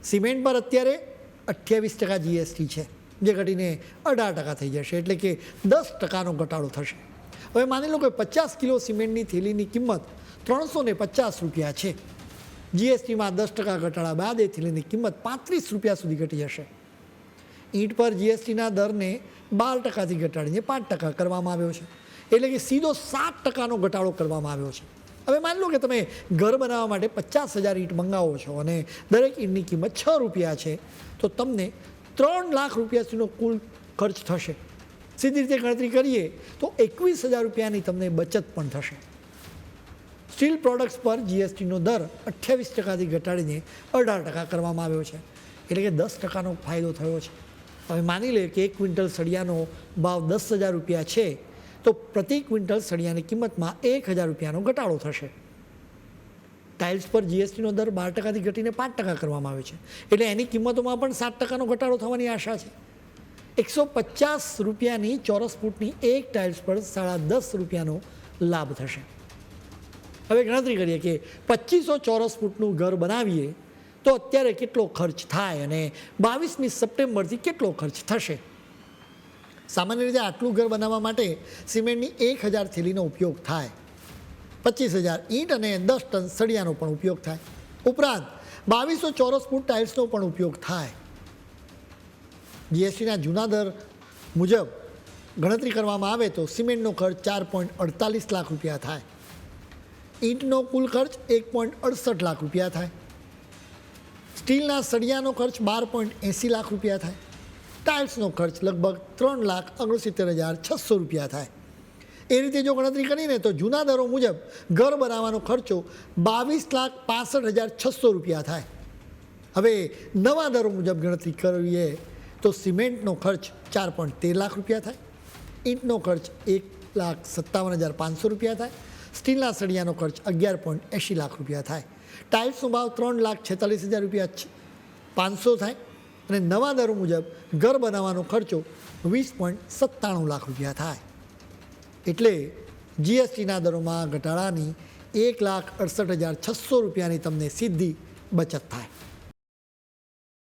Cement પર અત્યારે 28% GST છે, જે ઘટીને 18% થઈ જશે, એટલે કે 10%નો ઘટાડો થશે. હવે માની લો કે 50 કિલો સિમેન્ટની થેલીની કિંમત 350 રૂપિયા છે. જીએસટીમાં 10% ઘટાડા બાદ એ થેલીની કિંમત 35 રૂપિયા સુધી ઘટી જશે. ઈંટ પર જીએસટીના દરને 12%થી ઘટાડીને 5% કરવામાં આવ્યો છે, એટલે કે સીધો 7%નો ઘટાડો કરવામાં આવ્યો છે. હવે માની લો કે તમે ઘર બનાવવા માટે 50,000 ઈંટ મંગાવો છો અને દરેક ઈંટની કિંમત 6 રૂપિયા છે, તો તમને 3 લાખ રૂપિયા સુધીનો કુલ ખર્ચ થશે. સીધી રીતે ગણતરી કરીએ તો 21,000 રૂપિયાની તમને બચત પણ થશે. સ્ટીલ પ્રોડક્ટ્સ પર જીએસટીનો દર 28%થી ઘટાડીને 18% કરવામાં આવ્યો છે, એટલે કે 10%નો ફાયદો થયો છે. હવે માની લે કે 1 ક્વિન્ટલ સળિયાનો ભાવ 10,000 રૂપિયા છે, તો પ્રતિ ક્વિન્ટલ સળિયાની કિંમતમાં 1,000 રૂપિયાનો ઘટાડો થશે. ટાઇલ્સ પર જીએસટીનો દર 12%થી ઘટીને 5% કરવામાં આવ્યો છે, એટલે એની કિંમતોમાં પણ 7%નો ઘટાડો થવાની આશા છે. 150 રૂપિયાની ચોરસ ફૂટની એક ટાઇલ્સ પર 10.5 રૂપિયાનો લાભ થશે. હવે ગણતરી કરીએ કે 2500 ચોરસ ફૂટનું ઘર બનાવીએ તો અત્યારે કેટલો ખર્ચ થાય અને 22મી સપ્ટેમ્બરથી કેટલો ખર્ચ થશે. સામાન્ય રીતે આટલું ઘર બનાવવા માટે સિમેન્ટની 1000 થેલીનો ઉપયોગ થાય, 25,000 ઈંટ અને 10 ટન સળિયાનો પણ ઉપયોગ થાય. ઉપરાંત 2200 ચોરસ ફૂટ ટાઇલ્સનો પણ ઉપયોગ થાય. જીએસટીના જૂના દર મુજબ ગણતરી કરવામાં આવે તો સિમેન્ટનો ખર્ચ 4.48 લાખ રૂપિયા થાય, ઈંટનો કુલ ખર્ચ 1.68 લાખ રૂપિયા થાય, સ્ટીલના સળિયાનો ખર્ચ 12.80 લાખ રૂપિયા થાય, ટાઇલ્સનો ખર્ચ લગભગ 3,69,600 રૂપિયા થાય. એ રીતે જો ગણતરી કરીને તો જૂના દરો મુજબ ઘર બનાવવાનો ખર્ચો 22,65,600 રૂપિયા થાય. હવે નવા દરો મુજબ ગણતરી કરીએ તો સિમેન્ટનો ખર્ચ 4.13 લાખ રૂપિયા થાય, ઈંટનો ખર્ચ 1,57,500 રૂપિયા થાય, સ્ટીલના સળિયાનો ખર્ચ 11.80 લાખ રૂપિયા થાય, ટાઇલ્સનો ભાવ 3,46,000 રૂપિયા 500 થાય અને નવા દરો મુજબ ઘર બનાવવાનો ખર્ચો 20.97 લાખ રૂપિયા થાય. એટલે જીએસટીના દરોમાં ઘટાડાની 1,68,600 રૂપિયાની તમને સીધી બચત થાય.